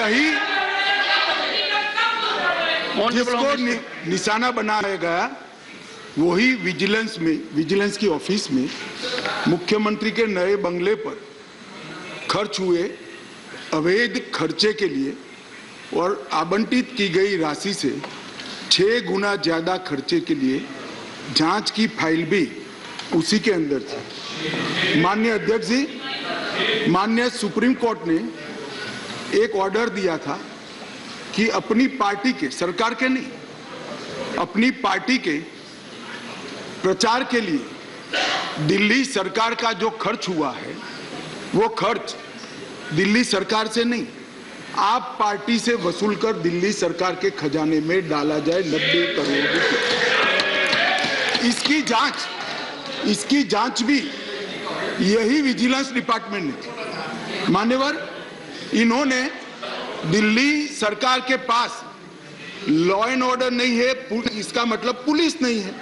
यही जिसको निशाना बनाया गया वही विजिलेंस की ऑफिस में मुख्यमंत्री के नए बंगले पर खर्च हुए अवैध खर्चे के लिए और आवंटित की गई राशि से 6 गुना ज्यादा खर्चे के लिए जांच की फाइल भी उसी के अंदर थी। माननीय अध्यक्ष जी, माननीय सुप्रीम कोर्ट ने एक ऑर्डर दिया था कि अपनी पार्टी के, सरकार के नहीं, अपनी पार्टी के प्रचार के लिए दिल्ली सरकार का जो खर्च हुआ है वो खर्च दिल्ली सरकार से नहीं, आप पार्टी से वसूल कर दिल्ली सरकार के खजाने में डाला जाए 90 करोड़ रुपए। इसकी जांच भी यही विजिलेंस डिपार्टमेंट ने की। मान्यवर, इन्होंने दिल्ली सरकार के पास लॉ एंड ऑर्डर नहीं है, इसका मतलब पुलिस नहीं है,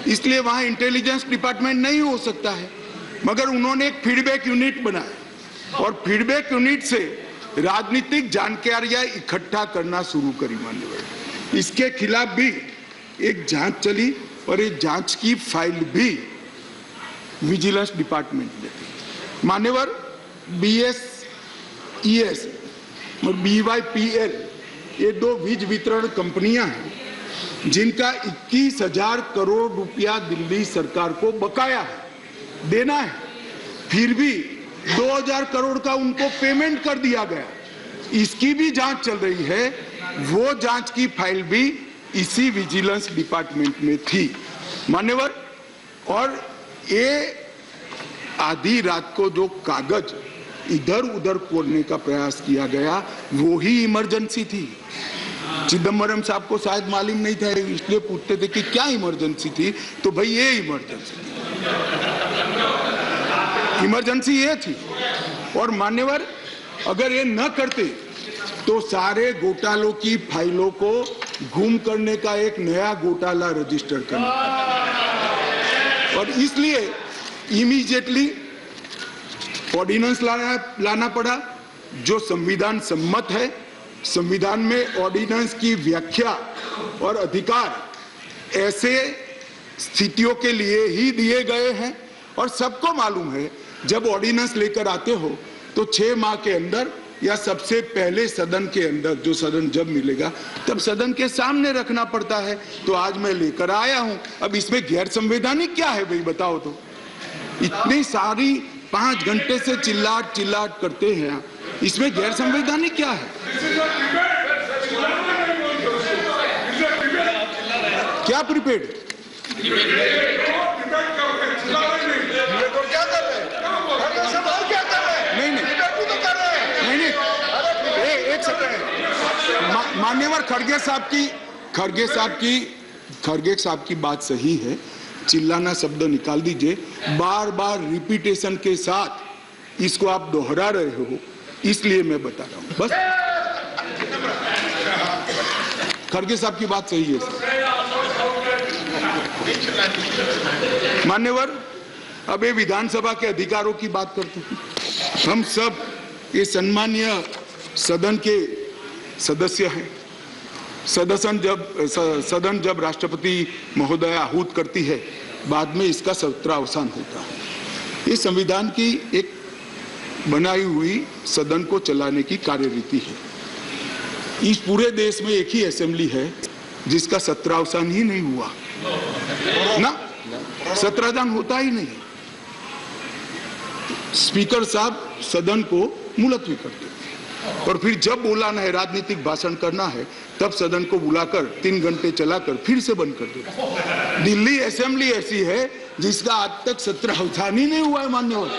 इसलिए वहां इंटेलिजेंस डिपार्टमेंट नहीं हो सकता है, मगर उन्होंने एक फीडबैक यूनिट बनाया और फीडबैक यूनिट से राजनीतिक जानकारियां इकट्ठा करना शुरू करी। मान्यवर, इसके खिलाफ भी एक जांच चली और एक जांच की फाइल भी विजिलेंस डिपार्टमेंट ने दी। मान्यवर, BSES और BYPL ये 2 वीज वितरण कंपनियां हैं जिनका 21,000 करोड़ रुपया दिल्ली सरकार को बकाया है, देना है, फिर भी 2,000 करोड़ का उनको पेमेंट कर दिया गया। इसकी भी जांच चल रही है, वो जांच की फाइल भी इसी विजिलेंस डिपार्टमेंट में थी। मान्यवर, और ये आधी रात को जो कागज इधर उधर कोरने का प्रयास किया गया वो ही इमरजेंसी थी। चिदम्बरम साहब को शायद मालूम नहीं था, इसलिए पूछते थे कि क्या इमरजेंसी थी, तो भाई ये इमरजेंसी ये थी। और मान्यवर, अगर ये न करते तो सारे घोटालों की फाइलों को गुम करने का एक नया घोटाला रजिस्टर करना, और इसलिए इमीडिएटली ऑर्डिनेंस लाना पड़ा जो संविधान सम्मत है। संविधान में ऑर्डिनेंस की व्याख्या और अधिकार ऐसे स्थितियों के लिए ही दिए गए हैं, और सबको मालूम है जब ऑर्डिनेंस लेकर आते हो तो 6 माह के अंदर या सबसे पहले सदन के अंदर, जो सदन जब मिलेगा तब सदन के सामने रखना पड़ता है। तो आज मैं लेकर आया हूं। अब इसमें गैर संवैधानिक क्या है भाई, बताओ तो। इतनी सारी 5 घंटे से चिल्लाट करते हैं, इसमें गैर संवैधानिक क्या है? क्या प्रीपेड? नहीं, एक सेकंड। मान्यवर, खड़गे साहब की बात सही है, चिल्लाना शब्द निकाल दीजिए। बार बार रिपीटेशन के साथ इसको आप दोहरा रहे हो, इसलिए मैं बता रहा हूं बस। खड़गे साहब की बात सही है सर। मान्यवर, अब ये विधानसभा के अधिकारों की बात करते हैं। हम सब ये सम्मानीय सदन के सदस्य हैं। सदन जब राष्ट्रपति महोदया आहूत करती है, बाद में इसका सत्रावसान होता है। ये संविधान की एक बनाई हुई सदन को चलाने की कार्यरीति है। इस पूरे देश में एक ही असेंबली है जिसका सत्रावसान ही नहीं हुआ ना, सत्रावसान होता ही नहीं। स्पीकर साहब सदन को मुलतवी करते और फिर जब बोलाना है, राजनीतिक भाषण करना है, तब सदन को बुलाकर 3 घंटे चलाकर फिर से बंद कर देते। दिल्ली असेंबली ऐसी है जिसका आज तक सत्रावसान ही नहीं हुआ है। मान्यवर,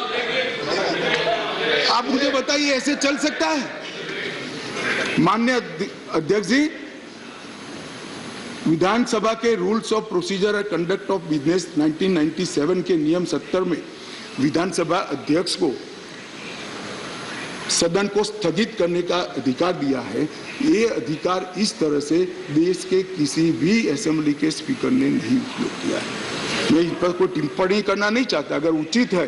आप मुझे बताइए ऐसे चल सकता है? माननीय अध्यक्ष जी, विधानसभा के rules of procedure and conduct of business 1997 के नियम 70 में विधानसभा अध्यक्ष को सदन को स्थगित करने का अधिकार दिया है। ये अधिकार इस तरह से देश के किसी भी असेंबली के स्पीकर ने नहीं उपयोग किया है। मैं इस पर कोई टिप्पणी करना नहीं चाहता। अगर उचित है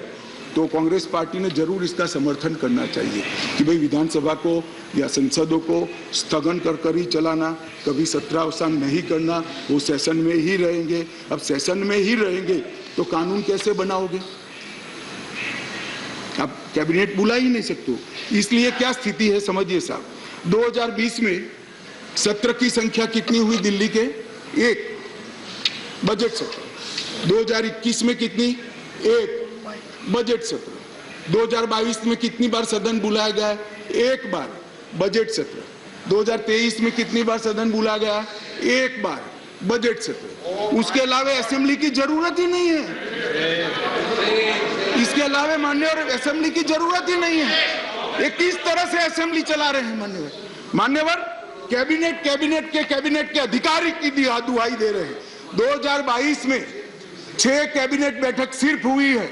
तो कांग्रेस पार्टी ने जरूर इसका समर्थन करना चाहिए कि भाई विधानसभा को या संसदों को स्थगन कर ही चलाना, कभी सत्र अवसान नहीं करना, वो सेशन में ही रहेंगे। अब सेशन में ही रहेंगे तो कानून कैसे बनाओगे? आप कैबिनेट बुला ही नहीं सकते हो। इसलिए क्या स्थिति है समझिए साहब, 2020 में सत्र की संख्या कितनी हुई दिल्ली के? 1 बजट सत्र। 2021 में कितनी? 1 बजट सत्र। 2022 में कितनी बार सदन बुलाया गया? 1 बार बजट सत्र। 2023 में कितनी बार सदन बुलाया गया? 1 बार बजट सत्र। उसके अलावा असेंबली की जरूरत ही नहीं है। इसके अलावा मान्यवर असेंबली की जरूरत ही नहीं है। ये किस तरह से असेंबली चला रहे हैं मान्यवर? कैबिनेट के अधिकारी की दुहाई दे रहे हैं। 2022 में 6 कैबिनेट बैठक सिर्फ हुई है,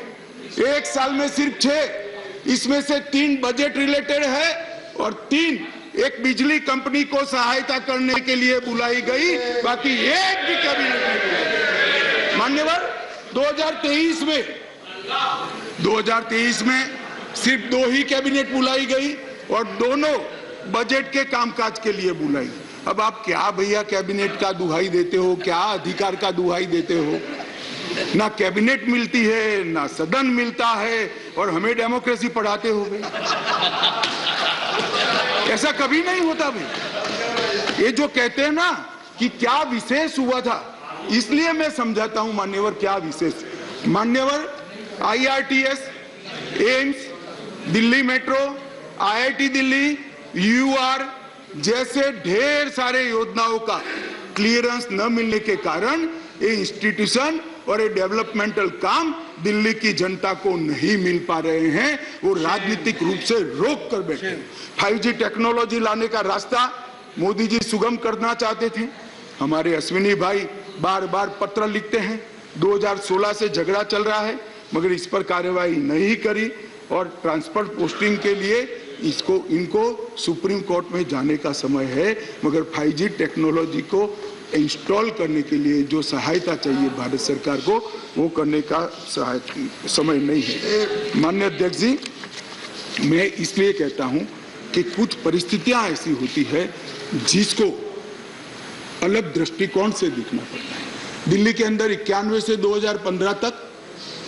1 साल में सिर्फ 6। इसमें से 3 बजट रिलेटेड है और 3 एक बिजली कंपनी को सहायता करने के लिए बुलाई गई, बाकी एक भी कैबिनेट नहीं। मान्यवर 2023 में सिर्फ 2 ही कैबिनेट बुलाई गई और दोनों बजट के कामकाज के लिए बुलाई। अब आप क्या भैया कैबिनेट का दुहाई देते हो, क्या अधिकार का दुहाई देते हो? ना कैबिनेट मिलती है, ना सदन मिलता है और हमें डेमोक्रेसी पढ़ाते हो भाई। ऐसा कभी नहीं होता भाई। ये जो कहते हैं ना कि क्या विशेष हुआ था, इसलिए मैं समझाता हूं मान्यवर क्या विशेष। मान्यवर IRTS, AIIMS, Delhi metro, IIT Delhi, UR जैसे ढेर सारे योजनाओं का क्लियरेंस न मिलने के कारण ये इंस्टीट्यूशन और ये डेवलपमेंटल काम दिल्ली की जनता को नहीं मिल पा रहे हैं। वो राजनीतिक रूप से रोक कर बैठे हैं। 5G टेक्नोलॉजी लाने का रास्ता मोदी जी सुगम करना चाहते थे। हमारे अश्विनी भाई बार बार पत्र लिखते हैं, 2016 से झगड़ा चल रहा है मगर इस पर कार्यवाही नहीं करी और ट्रांसफर पोस्टिंग के लिए इनको सुप्रीम कोर्ट में जाने का समय है, मगर 5G टेक्नोलॉजी को इंस्टॉल करने के लिए जो सहायता चाहिए भारत सरकार को, वो करने का समय नहीं है। माननीय अध्यक्ष जी, मैं इसलिए कहता हूं कि कुछ परिस्थितियां ऐसी होती है जिसको अलग दृष्टिकोण से देखना पड़ता है। दिल्ली के अंदर 91 से 2015 तक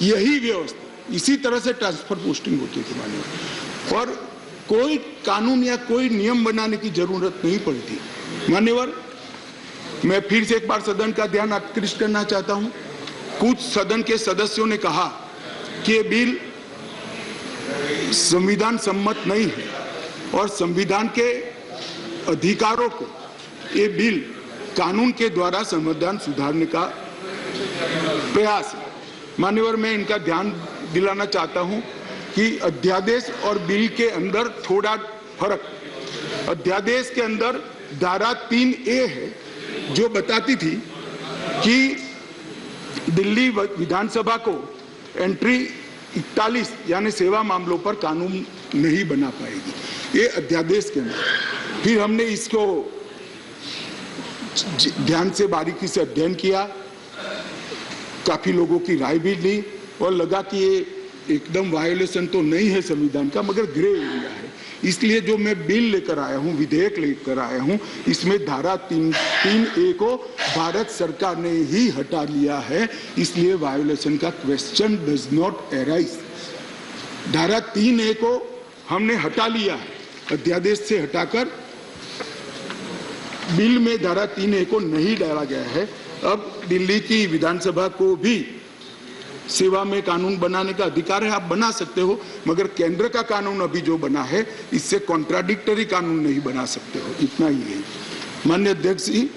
यही व्यवस्था, इसी तरह से ट्रांसफर पोस्टिंग होती थी मान्यवर, और कोई कानून या कोई नियम बनाने की जरूरत नहीं पड़ती। मान्यवर, मैं फिर से एक बार सदन का ध्यान आकृष्ट करना चाहता हूं। कुछ सदन के सदस्यों ने कहा कि ये बिल संविधान सम्मत नहीं है और संविधान के अधिकारों को ये बिल कानून के द्वारा संविधान सुधारने का प्रयास है। मान्यवर, मैं इनका ध्यान दिलाना चाहता हूं कि अध्यादेश और बिल के अंदर थोड़ा फर्क। अध्यादेश के अंदर धारा 3A है जो बताती थी कि दिल्ली विधानसभा को एंट्री 41 यानी सेवा मामलों पर कानून नहीं बना पाएगी, ये अध्यादेश के अंदर। फिर हमने इसको ध्यान से बारीकी से अध्ययन किया, काफी लोगों की राय भी ली और लगा कि ये एकदम वायोलेशन तो नहीं है संविधान का, मगर ग्रे एरिया है। इसलिए जो मैं बिल लेकर आया हूं, विधेयक लेकर आया हूं, इसमें धारा 3A को भारत सरकार ने ही हटा लिया है, इसलिए वायोलेशन का क्वेश्चन डज नॉट अराइज। धारा 3A को हमने हटा लिया है, अध्यादेश से हटाकर बिल में धारा 3A को नहीं डाला गया है। अब दिल्ली की विधानसभा को भी सेवा में कानून बनाने का अधिकार है, आप बना सकते हो, मगर केंद्र का कानून अभी जो बना है इससे कॉन्ट्राडिक्टरी कानून नहीं बना सकते हो, इतना ही है। माननीय अध्यक्ष जी,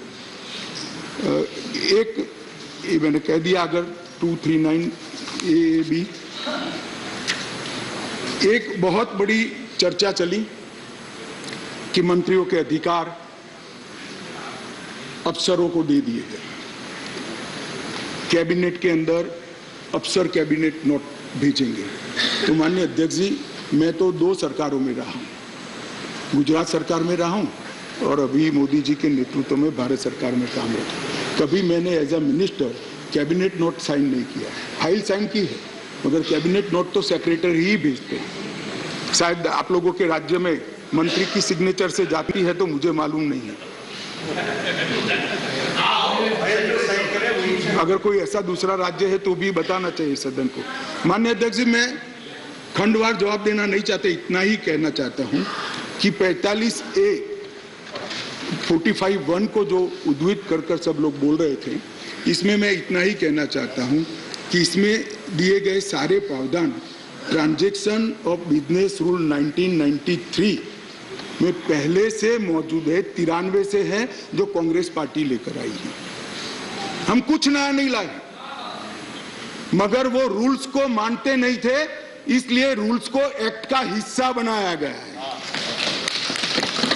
एक ये मैंने कह दिया, अगर 239AB एक बहुत बड़ी चर्चा चली कि मंत्रियों के अधिकार अफसरों को दे दिए गए, कैबिनेट के अंदर अफसर कैबिनेट नोट भेजेंगे। तो माननीय अध्यक्ष जी, मैं तो 2 सरकारों में रहा हूँ, गुजरात सरकार में रहा हूँ और अभी मोदी जी के नेतृत्व में भारत सरकार में काम किया। कभी मैंने as a minister cabinet note sign नहीं किया, फाइल साइन की है मगर कैबिनेट नोट तो सेक्रेटरी ही भेजते हैं। शायद आप लोगों के राज्य में मंत्री की सिग्नेचर से जाती है तो मुझे मालूम नहीं है। अगर कोई ऐसा दूसरा राज्य है तो भी बताना चाहिए सदन को। माननीय अध्यक्ष जी, मैं खंडवार जवाब देना नहीं चाहते, इतना ही कहना चाहता हूं कि 45A 45(1) को जो उद्धृत कर सब लोग बोल रहे थे, इसमें मैं इतना ही कहना चाहता हूं कि इसमें दिए गए सारे प्रावधान ट्रांजैक्शन ऑफ बिजनेस रूल 1993 में पहले से मौजूद है, 93 से है, जो कांग्रेस पार्टी लेकर आई है। हम कुछ नया नहीं लाए, मगर वो रूल्स को मानते नहीं थे, इसलिए रूल्स को एक्ट का हिस्सा बनाया गया है।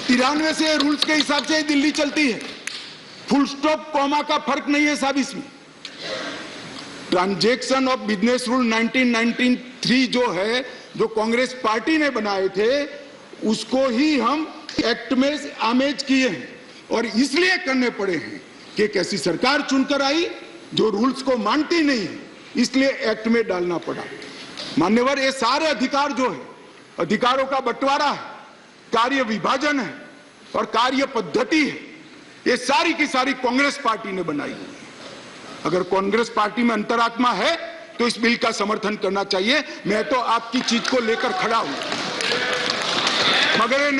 93 से रूल्स के हिसाब से दिल्ली चलती है, फुल स्टॉप कॉमा का फर्क नहीं है साहब इसमें। ट्रांजैक्शन ऑफ बिजनेस रूल 1993 जो है, जो कांग्रेस पार्टी ने बनाए थे, उसको ही हम एक्ट में आमेज किए हैं और इसलिए करने पड़े हैं कि एक ऐसी सरकार चुनकर आई जो रूल्स को मानती नहीं है, इसलिए एक्ट में डालना पड़ा। मान्यवर, ये सारे अधिकार जो है, अधिकारों का बंटवारा है, कार्य विभाजन है और कार्य पद्धति है, ये सारी की सारी कांग्रेस पार्टी ने बनाई है। अगर कांग्रेस पार्टी में अंतरात्मा है तो इस बिल का समर्थन करना चाहिए। मैं तो आपकी चीज को लेकर खड़ा हूं, मगर ये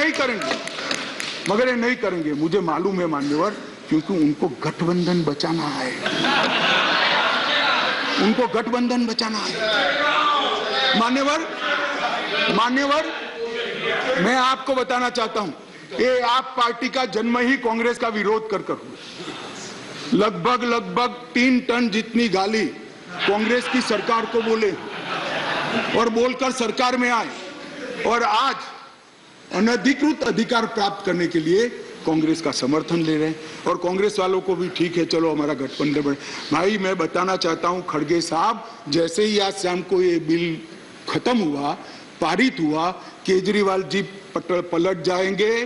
नहीं करेंगे, मुझे मालूम है मान्यवर, क्योंकि उनको गठबंधन बचाना है, मान्यवर, मैं आपको बताना चाहता हूं, ये आप पार्टी का जन्म ही कांग्रेस का विरोध कर हुआ। लगभग 3 टन जितनी गाली कांग्रेस की सरकार को बोले और बोलकर सरकार में आए, और आज अनधिकृत अधिकार प्राप्त करने के लिए कांग्रेस का समर्थन ले रहे हैं। और कांग्रेस वालों को भी ठीक है, चलो हमारा गठबंधन बढ़े। भाई, मैं बताना चाहता हूं खड़गे साहब, जैसे ही आज शाम को ये बिल खत्म हुआ, पारित हुआ, केजरीवाल जी पलट जाएंगे,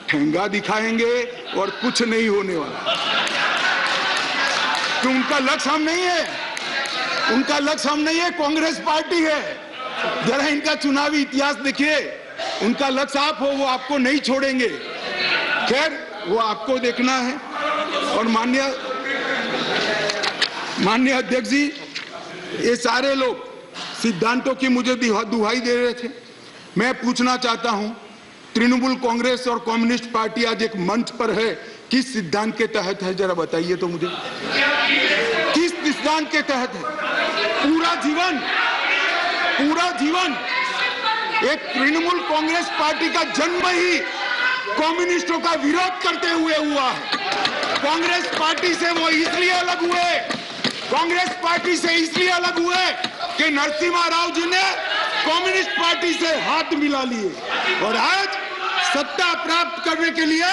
ठेंगा दिखाएंगे और कुछ नहीं होने वाला। तो उनका लक्ष्य हम नहीं है, कांग्रेस पार्टी है। जरा इनका चुनावी इतिहास देखिए, उनका लक्ष्य आप हो, वो आपको नहीं छोड़ेंगे। खैर, वो आपको देखना है। और माननीय अध्यक्ष जी, ये सारे लोग सिद्धांतों की मुझे दुहाई दे रहे थे। मैं पूछना चाहता हूं, तृणमूल कांग्रेस और कम्युनिस्ट पार्टी आज एक मंच पर है, किस सिद्धांत के तहत है, जरा बताइए तो मुझे, किस सिद्धांत के तहत है? पूरा जीवन एक तृणमूल कांग्रेस पार्टी का जन्म ही कम्युनिस्टों का विरोध करते हुए हुआ है। कांग्रेस पार्टी से वो इसलिए अलग हुए कि नरसिम्हा राव जी ने कम्युनिस्ट पार्टी से हाथ मिला लिए और आज सत्ता प्राप्त करने के लिए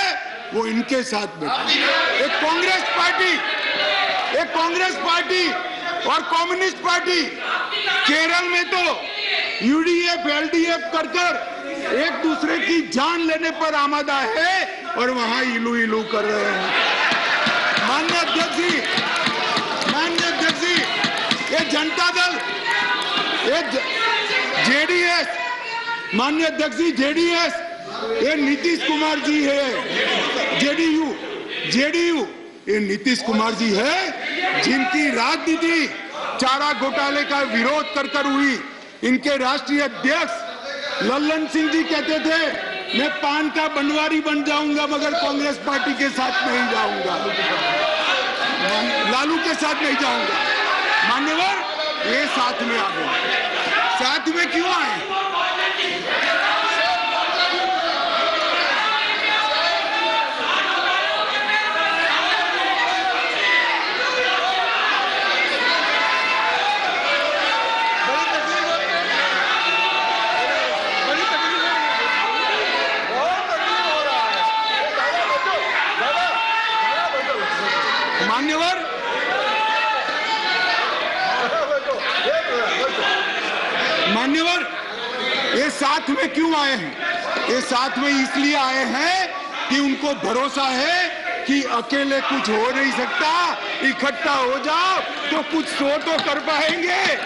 वो इनके साथ बैठे। एक कांग्रेस पार्टी और कम्युनिस्ट पार्टी केरल में तो यूडीएफ एलडीएफ कर एक दूसरे की जान लेने पर आमादा है और वहां इलू कर रहे हैं। माननीय अध्यक्ष जी, ये जनता दल, ये जेडीएस, माननीय अध्यक्ष जी, जेडीएस, ये नीतीश कुमार जी है। जेडीयू ये नीतीश कुमार जी है, जिनकी राजनीति चारा घोटाले का विरोध कर हुई। इनके राष्ट्रीय अध्यक्ष लल्लन सिंह जी कहते थे, मैं पान का बनवारी बन जाऊंगा मगर कांग्रेस पार्टी के साथ नहीं जाऊंगा, लालू के साथ नहीं जाऊंगा। मान्यवर, ये साथ में आ गए। साथ में क्यों आए? मान्यवर, ये साथ में क्यों आए हैं? ये साथ में इसलिए आए हैं कि उनको भरोसा है कि अकेले कुछ हो नहीं सकता, इकट्ठा हो जाओ तो कुछ तो कर पाएंगे।